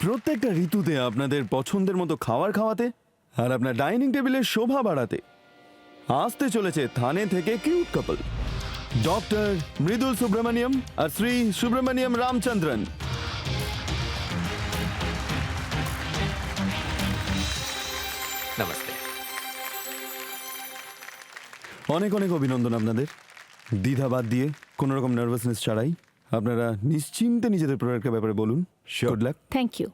প্রত্যেকটা ঋতুতে আপনাদের পছন্দের মতো খাবার খাওয়াতে আর আপনার ডাইনিং টেবিলের শোভা বাড়াতে আসতে চলেছে থানে থেকে cute couple, doctor Mridul Subramaniam আর শ্রী সুব্রমণিয়ম রামচন্দ্রন। নমস্তে। অনেক অনেক অভিনন্দন আপনাদের। দ্বিধা বাদ দিয়ে কোনো রকম নার্ভাসনেস ছাড়াই আপনারা নিশ্চিন্তে নিজেদের প্রোডাক্টের ব্যাপারে বলুন। Good luck. Thank you.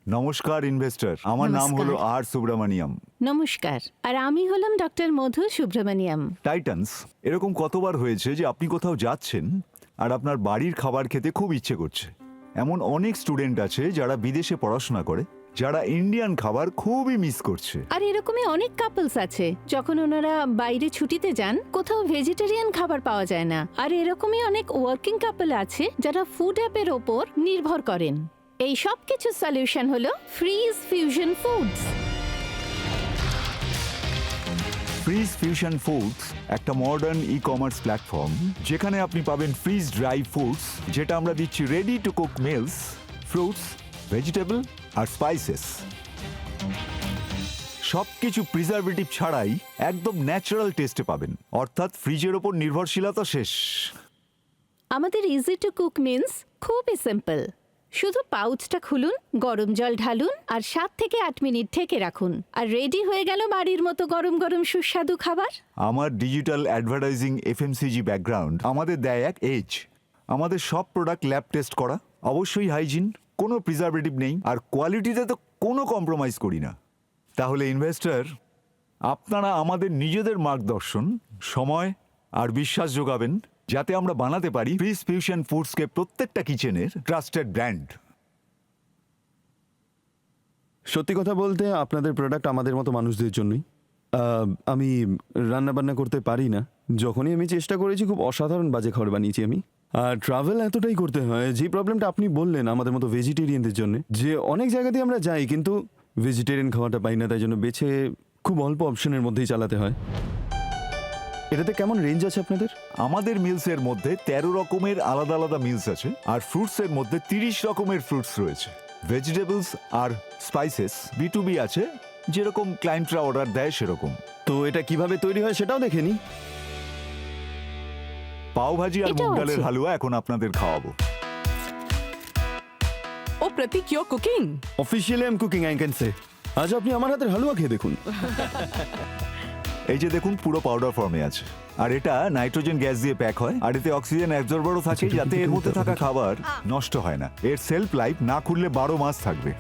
নমস্কার ইনভেস্টর, আমার নাম হলো আর সুব্রমণিয়ম। নমস্কার, আর আমি হলাম ডক্টর মধু সুব্রমণিয়ম। টাইটান্স, এরকম কতবার হয়েছে যে আপনি কোথাও যাচ্ছেন আর আপনার বাড়ির খাবার খেতে খুব ইচ্ছে করছে? এমন অনেক স্টুডেন্ট আছে যারা বিদেশে পড়াশোনা করে, যারা ইন্ডিয়ান খাবার খুবই মিস করছে। আর এরকমই অনেক কাপলস আছে যখন ওনারা বাইরে ছুটিতে যান, কোথাও ভেজিটেরিয়ান খাবার পাওয়া যায় না। আর এরকমই অনেক ওয়ার্কিং কাপল আছে যারা ফুড অ্যাপের ওপর নির্ভর করেন। এই সব কিছু সলিউশন হলো freeze fusion foods. Freeze fusion foods একটা মডার্ন ই কমার্স প্ল্যাটফর্ম যেখানে আপনি পাবেন ফ্রিজ ড্রাই ফুডস, যেটা আমরা দিচ্ছি ready to cook meals, fruits, vegetable আর স্পাইসেস। সবকিছু প্রিজারভেটিভ ছাড়াই একদম ন্যাচারাল টেস্টে পাবেন, অর্থাৎ ফ্রিজের ওপর নির্ভরশীলতা শেষ। আমাদের ইজি টু কুক মিন্স খুবই সিম্পল। শুধু পাউচটা খুলুন, গরম জল ঢালুন আর 7 থেকে 8 মিনিট ঢেকে রাখুন, আর রেডি হয়ে গেল বাড়ির মতো গরম গরম সুস্বাদু খাবার। আমার ডিজিটাল অ্যাডভার্টাইজিং এফএমসিজি ব্যাকগ্রাউন্ড আমাদের দেয় এক এজ। আমাদের সব প্রোডাক্ট ল্যাব টেস্ট করা, অবশ্যই হাইজিন, কোনো প্রিজারভেটিভ নেই, আর কোয়ালিটিতে তো কোনো কম্প্রোমাইজ করি না। তাহলে ইনভেস্টর, আপনারা আমাদের নিজেদের মার্গদর্শন, সময় আর বিশ্বাস যোগাবেন যাতে আমরা বানাতে পারি ফ্রিজ ফিউশন ফুডসকে প্রত্যেকটা কিচেনের ট্রাস্টেড ব্র্যান্ড। সত্যি কথা বলতে আপনাদের প্রোডাক্ট আমাদের মতো মানুষদের জন্যই। আমি রান্না বান্না করতে পারি না। যখনই আমি চেষ্টা করেছি খুব অসাধারণ বাজে খাবার বানিয়েছি আমি। আর ট্রাভেল এতটাই করতে হয়, যে প্রবলেমটা আপনি বললেন আমাদের মতো ভেজিটেরিয়ানদের জন্য, যে অনেক জায়গাতেই আমরা যাই কিন্তু ভেজিটেরিয়ান খাওয়াটা পাই না, তাই জন্য বেছে খুব অল্প অপশনের মধ্যেই চালাতে হয়। এটাতে কেমন রেঞ্জ আছে আপনাদের? আমাদের মিলসের মধ্যে 13 রকমের আলাদা আলাদা মিলস আছে, আর ফ্রুটসের মধ্যে 30 রকমের ফ্রুটস রয়েছে। ভেজিটেবলস আর স্পাইসেস B2B আছে, যেরকম ক্লায়েন্টরা অর্ডার দেয় সেরকম। তো এটা কিভাবে তৈরি হয় সেটাও দেখে নিই। পাওভাজি আর এটাও মুগ ডালের আছে। হালুয়া এখন আপনাদের খাওয়াবো। ও Pratik, you cooking? Officially I am cooking, I can say. আজ আপনি আমার হাতের হালুয়া খেয়ে দেখুন। এই যে দেখুন, পুরো পাউডার ফর্মে আছে, আর এটা নাইট্রোজেন গ্যাস দিয়ে প্যাক হয়, আর এতে অক্সিজেন অ্যাবজর্বারও থাকে যাতে এর মধ্যে থাকা খাবার নষ্ট হয় না। এর সেলফ লাইফ না খুললে 12 মাস থাকবে।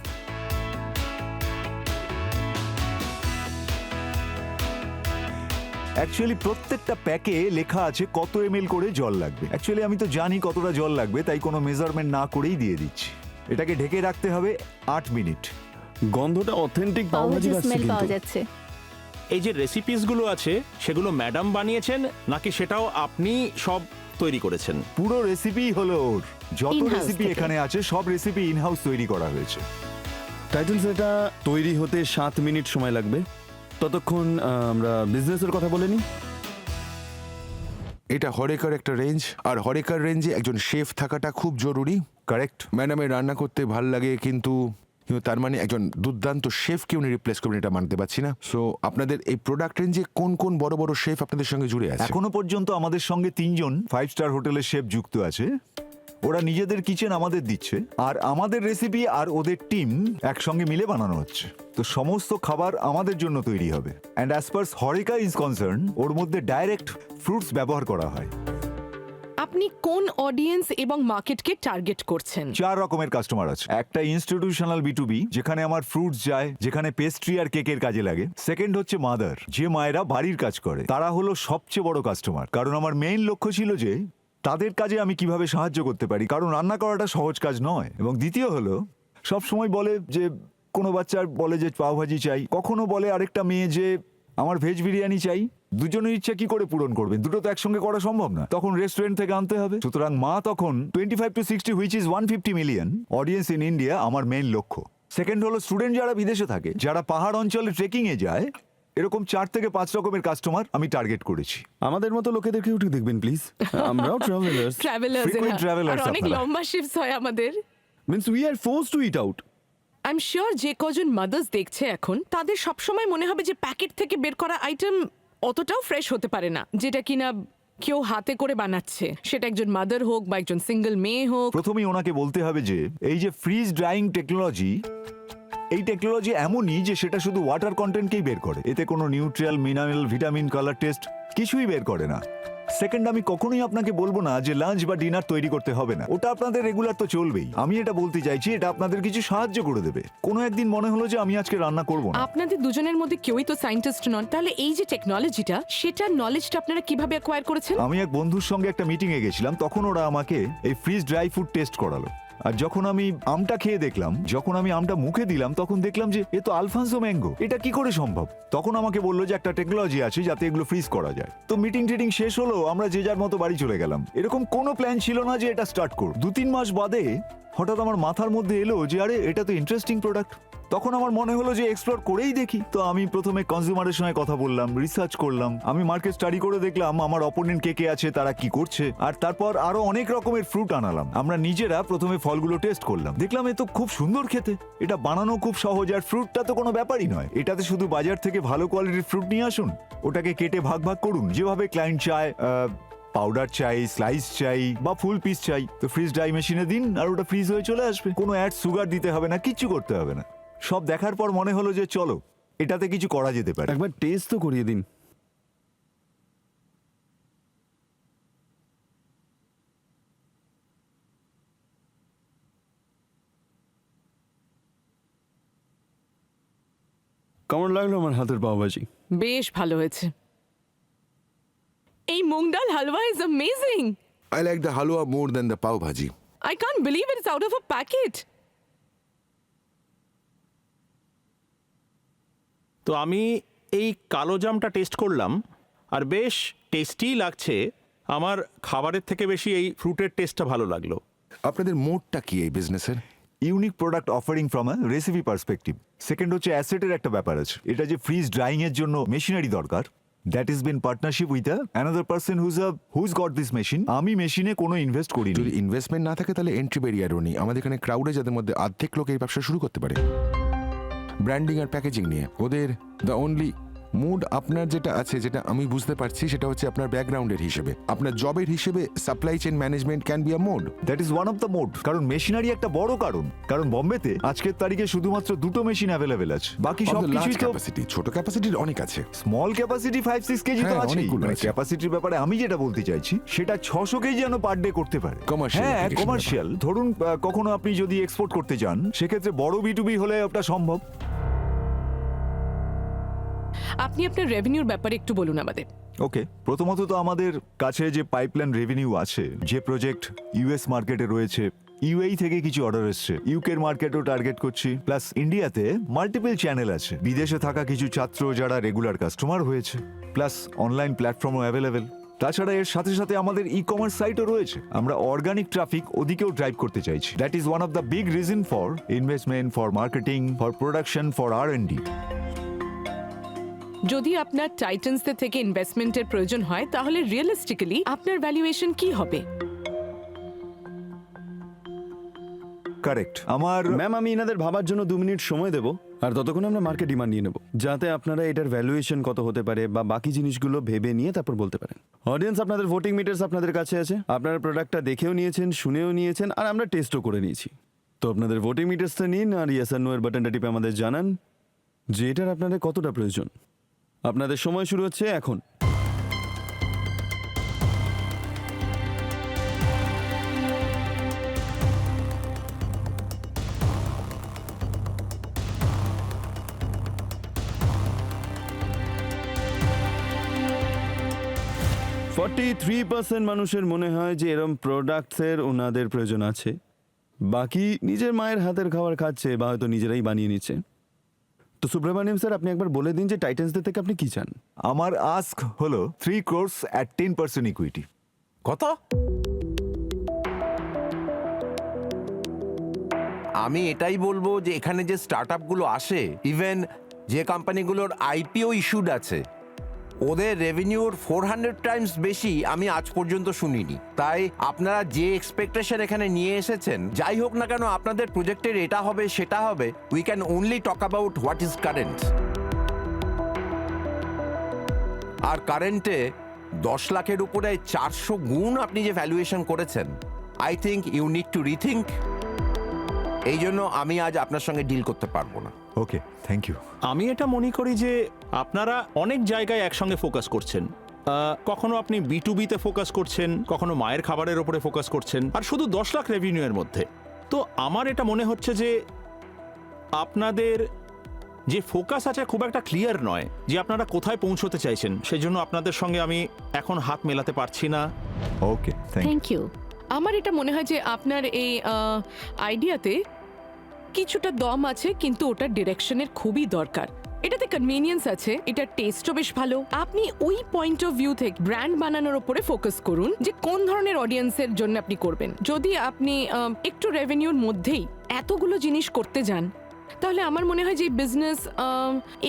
অ্যাকচুয়ালি প্রত্যেকটা প্যাকে লেখা আছে কত ml করে জল লাগবে। অ্যাকচুয়ালি আমি তো জানি কতটা জল লাগবে, তাই কোনো মেজারমেন্ট না করেই দিয়ে দিচ্ছি। এটাকে ঢেকে রাখতে হবে 8 মিনিট। গন্ধটা অথেন্টিক পাউভাজি পাওভাজি আসছে স্মেল পাওয়া কিন্তু। যাচ্ছে। এই যে রেসিপিসগুলো আছে সেগুলো ম্যাডাম বানিয়েছেন নাকি সেটাও আপনি সব তৈরি করেছেন? পুরো রেসিপি হলো ওর। যত In-house রেসিপি থেকে। এখানে আছে সব রেসিপি ইনহাউস তৈরি করা হয়েছে। টাইটেলস এটা তৈরি হতে 7 মিনিট সময় লাগবে। ততক্ষণ আমরা বিজনেসের কথা বলে নিই। এটা হরেকার একটা রেঞ্জ, আর হরেকার রেঞ্জে একজন শেফ থাকাটা খুব জরুরি। কারেক্ট। ম্যাডামের রান্না করতে ভাল লাগে, কিন্তু তার মানে একজন দুর্দান্ত শেফকে উনি রিপ্লেস করবেন এটা মানতে পারছি না। সো আপনাদের এই প্রোডাক্ট রেঞ্জে কোন কোন বড় বড় শেফ আপনাদের সঙ্গে জুড়ে আছে? এখনো পর্যন্ত আমাদের সঙ্গে 3 জন 5 স্টার হোটেলের শেফ যুক্ত আছে। ওরা নিজেদের কিচেন আমাদের দিচ্ছে, আর আমাদের রেসিপি আর ওদের টিম একসঙ্গে মিলে বানানো হচ্ছে। তো সমস্ত খাবার আমাদের জন্য তৈরি হবে। অ্যান্ড অ্যাজ পার হরেকা ইজ কনসার্ন, ওর মধ্যে ডাইরেক্ট ফ্রুটস ব্যবহার করা হয়। আপনি কোন অডিয়েন্স এবং মার্কেটকে টার্গেট করছেন? 4 রকমের কাস্টমার আছে। একটা ইনস্টিটিউশনাল B2B, যেখানে আমার ফ্রুটস যায়, যেখানে পেস্ট্রি আর কেকের কাজে লাগে। সেকেন্ড হচ্ছে মাদার, যে মায়েরা বাড়ির কাজ করে, তারা হলো সবচেয়ে বড় কাস্টমার। কারণ আমার মেইন লক্ষ্য ছিল যে তাদের কাজে আমি কিভাবে সাহায্য করতে পারি, কারণ রান্না করাটা সহজ কাজ নয়। এবং দ্বিতীয় হলো, সব সময় বলে যে কোনো বাচ্চার বলে যে পাওভাজি চাই, কখনো বলে আরেকটা মেয়ে যে আমার ভেজ বিরিয়ানি চাই। দুজনের ইচ্ছা কি করে পূরণ করবেন? দুটো তো একসঙ্গে করা সম্ভব না, তখন রেস্টুরেন্ট থেকে আনতে হবে। সুতরাং মা তখন 25 to 60, which is 150 million audience in India আমার মেইন লক্ষ্য। সেকেন্ড হলো স্টুডেন্ট যারা বিদেশে থাকে, যারা পাহাড় অঞ্চলে ট্রেকিং এ যায়, এরকম 4 থেকে 5 রকমের কাস্টমার আমি টার্গেট করেছি। আমাদের মতো লোকেদেরকে একটু দেখবেন প্লিজ, আমরাও ট্রাভেলার্স। ট্রাভেলার্স, Frequent travelers আর অনেক আপনারা। লম্বা শিফটস হয় আমাদের। Means we are force to it out. I am sure যে কজন মাদার্স দেখছে এখন তাদের সবসময় মনে হবে যে প্যাকেট থেকে বের করা আইটেম অতটাও ফ্রেশ হতে পারে না, যেটা কিনা কেউ হাতে করে বানাচ্ছে, সেটা একজন মাদার হোক বা একজন সিঙ্গেল মেয়ে হোক। প্রথমেই ওনাকে বলতে হবে যে এই যে ফ্রিজ ড্রাইং টেকনোলজি, এই টেকনোলজি এমনই যে সেটা শুধু ওয়াটার কন্টেন্টকেই বের করে, এতে কোনো নিউট্রিয়াল, মিনারেল, ভিটামিন, কালার টেস্ট কিছুই বের করে না। সেকেন্ড, আমি কখনোই আপনাকে বলবো না যে লাঞ্চ বা ডিনার তৈরি করতে হবে না, ওটা আপনাদের রেগুলার তো চলবেই। আমি এটা বলতে চাইছি এটা আপনাদের কিছু সাহায্য করে দেবে। কোনো একদিন মনে হলো যে আমি আজকে রান্না করব না। আপনাদের দুজনের মধ্যে কেউই তো সায়েন্টিস্ট নন, তাহলে এই যে টেকনোলজিটা, সেটার নলেজটা আপনারা কিভাবে অ্যাকোয়ার করেছেন? আমি এক বন্ধুর সঙ্গে একটা মিটিং এ গেছিলাম, তখন ওরা আমাকে এই ফ্রিজ ড্রাই ফুড টেস্ট করালো। আর যখন আমি আমটা খেয়ে দেখলাম, যখন আমি আমটা মুখে দিলাম, তখন দেখলাম যে এ তো আলফানসো ম্যাঙ্গো, এটা কি করে সম্ভব? তখন আমাকে বললো যে একটা টেকনোলজি আছে যাতে এগুলো ফ্রিজ করা যায়। তো মিটিং টিটিং শেষ হলো, আমরা যে যার মতো বাড়ি চলে গেলাম। এরকম কোনো প্ল্যান ছিল না যে এটা স্টার্ট করব। 2-3 মাস বাদে হঠাৎ আমার মাথার মধ্যে এলো যে আরে এটা তো ইন্টারেস্টিং প্রোডাক্ট। তখন আমার মনে হলো যে এক্সপ্লোর করেই দেখি। তো আমি প্রথমে কনজিউমারের সঙ্গে কথা বললাম, রিসার্চ করলাম, আমি মার্কেট স্টাডি করে দেখলাম আমার অপোনেন্ট কে কে আছে, তারা কি করছে, আর তারপর আরো অনেক রকমের ফ্রুট আনালাম। আমরা নিজেরা প্রথমে ফলগুলো টেস্ট করলাম, দেখলাম এ তো খুব সুন্দর খেতে, এটা বানানো খুব সহজ, আর ফ্রুটটা তো কোনো ব্যাপারই নয়। এটাতে শুধু বাজার থেকে ভালো কোয়ালিটির ফ্রুট নিয়ে আসুন, ওটাকে কেটে ভাগ ভাগ করুন, যেভাবে ক্লায়েন্ট চায়, পাউডার চাই, স্লাইস চাই বা ফুল পিস চাই, তো ফ্রিজ ড্রাই মেশিনে দিন আর ওটা ফ্রিজ হয়ে চলে আসবে। কোনো অ্যাড সুগার দিতে হবে না, কিচ্ছু করতে হবে না। সব দেখার পর মনে হলো যে চলো এটাতে কিছু করা যেতে পারে। একবার টেস্ট তো করিয়ে দিন। কেমন লাগলো আমার হাতের পাওভাজি? বেশ ভালো হয়েছে। এই moong dal halwa is amazing. I like the halwa more than the pav bhaji. I can't believe it's out of a packet. তো আমি এই কালো জামটা টেস্ট করলাম আর বেশ টেস্টি লাগছে। আমার খাবারের থেকে বেশি এই ফ্রুটের টেস্টটা ভালো লাগলো। আপনাদের মোডটা কি এই বিজনেসের? Unique product offering from a recipe perspective. Second হচ্ছে অ্যাসেটের একটা ব্যাপার আছে, এটা যে ফ্রিজ ড্রাইং এর জন্য মেশিনারি দরকার, that is been partnership with another person who's got this machine. আমি মেশিনে কোনো ইনভেস্ট করিনি। যদি ইনভেস্টমেন্ট না থাকে তাহলে এন্ট্রি ব্যারিয়ারও নেই। আমাদের এখানে ক্রাউডে যাদের মধ্যে অর্ধেক লোক এই ব্যবসা শুরু করতে পারে ব্র্যান্ডিং আর প্যাকেজিং নিয়ে। ওদের দ্য অনলি মুড আপনার যেটা আছে, যেটা আমি বুঝতে পারছি, সেটা হচ্ছে আপনার ব্যাকগ্রাউন্ডের হিসেবে, আপনার জবের হিসেবে supply chain management can be a mode. That is one of the mode. কারণ মেশিনারি একটা বড় কারণ বোম্বেতে আজকের তারিখে শুধুমাত্র 2টো মেশিন অ্যাভেলেবেল আছে, বাকি সব কিছুই তো ক্যাপাসিটি, ছোট ক্যাপাসিটির অনেক আছে। স্মল ক্যাপাসিটি 5-6 কেজি তো হ্যাঁ, আছে। অনেকগুলো আছে। ক্যাপাসিটির ব্যাপারে আমি যেটা বলতে চাইছি সেটা 600 কেজি যেন পার ডে করতে পারে। Commercial হ্যাঁ, application কমার্শিয়াল। ধরুন কখনো আপনি যদি এক্সপোর্ট করতে চান, সেক্ষেত্রে বড় B2B হলে ওটা সম্ভব। আপনি আপনার রেভিনিউর ব্যাপারে একটু বলুন আমাদের। ওকে, প্রথমত তো আমাদের কাছে যে পাইপলাইন রেভিনিউ আছে, যে প্রজেক্ট ইউএস মার্কেটে রয়েছে, ইউএই থেকে কিছু অর্ডার এসছে, ইউকের মার্কেটও টার্গেট করছি, প্লাস ইন্ডিয়াতে মাল্টিপল চ্যানেল আছে, বিদেশে থাকা কিছু ছাত্র যারা রেগুলার কাস্টমার হয়েছে, প্লাস অনলাইন প্ল্যাটফর্মও অ্যাভেলেবেল। তাছাড়া এর সাথে সাথে আমাদের ই কমার্স সাইটও রয়েছে। আমরা অর্গানিক ট্রাফিক ওদিকেও ড্রাইভ করতে চাইছি। That is one of the big reason for investment, for marketing, for production, for R&D। যদি আপনার টাইটান্সদের থেকে ইনভেস্টমেন্টের প্রয়োজন হয়, তাহলে রিয়েলিস্টিক্যালি আপনার ভ্যালুয়েশন কি হবে? কারেক্ট। আমার ম্যাম, আমি এনাদের ভাবার জন্য 2 মিনিট সময় দেবো, আর ততক্ষণ আমরা মার্কেট ডিমান্ড নিয়ে নেব, যাতে আপনারা এটার ভ্যালুয়েশন কত হতে পারে বা বাকি জিনিসগুলো ভেবে নিয়ে তারপর বলতে পারেন। অডিয়েন্স, আপনাদের ভোটিং মিটার্স আপনাদের কাছে আছে। আপনারা প্রোডাক্টটা দেখেও নিয়েছেন, শুনেও নিয়েছেন, আর আমরা টেস্টও করে নিয়েছি। তো আপনাদের ভোটিং মিটার্সটা নিন আর ইয়েস আর নো এর বাটনটা টিপে আমাদের জানান যে এটার আপনাদের কতটা প্রয়োজন। আপনাদের সময় শুরু হচ্ছে এখন। %43 মানুষের মনে হয় যে এরম প্রোডাক্টসের ওনাদের প্রয়োজন আছে। বাকি নিজের মায়ের হাতের খাবার খাচ্ছে বা হয়তো নিজেরাই বানিয়ে নিচ্ছে। তো সুব্রমণিয়াম স্যার, আপনি একবার বলে দিন যে টাইটান্সদের থেকে আপনি কি চান? আমার আস্ক হলো 3 crores at 10% ইকুইটি। কত? আমি এটাই বলবো যে এখানে যে স্টার্টআপগুলো আসে, ইভেন যে কোম্পানিগুলোর আইপিও ইস্যুড আছে, ওদের রেভিনিউর 400 টাইমস বেশি আমি আজ পর্যন্ত শুনিনি। তাই আপনারা যে এক্সপেকটেশন এখানে নিয়ে এসেছেন, যাই হোক না কেন আপনাদের প্রজেক্টের এটা হবে সেটা হবে, we can only talk about what is current. আর কারেন্টে 10 লাখের উপরে 400 গুণ আপনি যে ভ্যালুয়েশন করেছেন, I think you need to rethink. এই জন্য আমি আজ আপনার সঙ্গে ডিল করতে পারবো না। Okay, thank you. আমি এটা মনে করি যে আপনারা অনেক জায়গায় একসঙ্গে ফোকাস করছেন। কখনো আপনি B2B-তে ফোকাস করছেন, কখনো মায়ের খাবারের ওপরে ফোকাস করছেন, আর শুধু 10 লাখ রেভিনিউয়ের মধ্যে। তো আমার এটা মনে হচ্ছে যে আপনাদের যে ফোকাস আছে খুব একটা ক্লিয়ার নয় যে আপনারা কোথায় পৌঁছতে চাইছেন। সেই জন্য আপনাদের সঙ্গে আমি এখন হাত মেলাতে পারছি না। Okay, thank you. Thank you. আমার এটা মনে হয় যে আপনার এই আইডিয়াতে কিছুটা দম আছে, কিন্তু ওটার ডিরেকশনের খুবই দরকার। এটাতে কনভিনিয়েন্স আছে, এটার টেস্টও বেশ ভালো। আপনি ওই পয়েন্ট অফ ভিউ থেকে ব্র্যান্ড বানানোর উপরে ফোকাস করুন যে কোন ধরনের অডিয়েন্সের জন্য আপনি করবেন। যদি আপনি একটু রেভিনিউর মধ্যেই এতগুলো জিনিস করতে যান, তাহলে আমার মনে হয় যে বিজনেস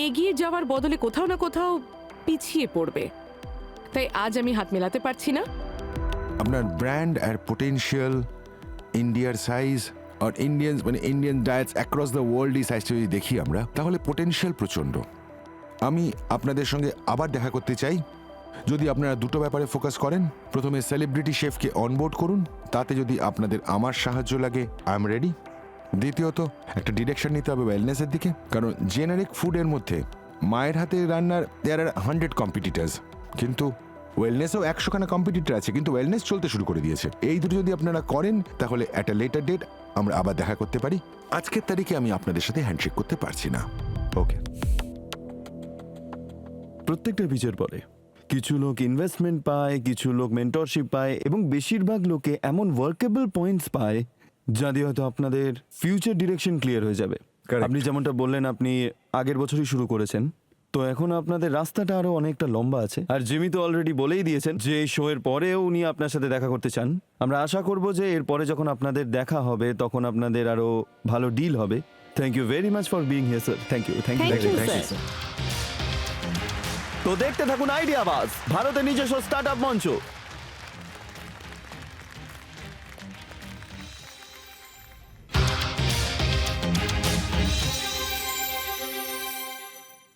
এগিয়ে যাওয়ার বদলে কোথাও না কোথাও পিছিয়ে পড়বে। তাই আজ আমি হাত মেলাতে পারছি না। আপনার ব্র্যান্ড আর পোটেনশিয়াল, ইন্ডিয়ার সাইজ আর Indian diets across the world এই সাইজটা যদি দেখি আমরা, তাহলে পোটেনশিয়াল প্রচণ্ড। আমি আপনাদের সঙ্গে আবার দেখা করতে চাই। যদি আপনারা দুটো ব্যাপারে ফোকাস করেন, প্রথমে সেলিব্রিটি শেফকে অনবোর্ড করুন, তাতে যদি আপনাদের আমার সাহায্য লাগে আই এম রেডি। দ্বিতীয়ত একটা ডিরেকশন নিতে হবে ওয়েলনেসের দিকে, কারণ জেনারিক ফুডের মধ্যে মায়ের হাতে রান্নার দেয়ার আর 100 কম্পিটিটার্স, কিন্তু ওয়েলনেসও 100খানা কম্পিটিটর আছে, কিন্তু ওয়েলনেস চলতে শুরু করে দিয়েছে। এই দুটো যদি আপনারা করেন, তাহলে অ্যাট আ লেটার ডেট আমরা আবার দেখা করতে পারি। আজকের তারিখে আমি আপনাদের সাথে হ্যান্ডশেক করতে পারছি না। ওকে, প্রত্যেকটা পিচের পরে কিছু লোক ইনভেস্টমেন্ট পায়, কিছু লোক মেন্টরশিপ পায়, এবং বেশিরভাগ লোকে এমন ওয়ার্কেবল পয়েন্টস পায় যা দিয়ে হয়তো আপনাদের ফিউচার ডিরেকশন ক্লিয়ার হয়ে যাবে। Correct. আপনি যেমনটা বললেন আপনি আগের বছরই শুরু করেছেন, তো এখন আপনাদের রাস্তাটা আরো অনেকটা লম্বা আছে। আর জিমি তো অলরেডি বলেই দিয়েছেন যে এই শো এর পরেও উনি আপনার সাথে দেখা করতে চান। আমরা আশা করব যে এর পরে যখন আপনাদের দেখা হবে তখন আপনাদের আরো ভালো ডিল হবে। Thank you very much for being here sir. Thank you. Thank you, sir. তো দেখতে থাকুন আইডিয়াবাজ, ভারতের নিজস্ব স্টার্ট আপ মঞ্চ।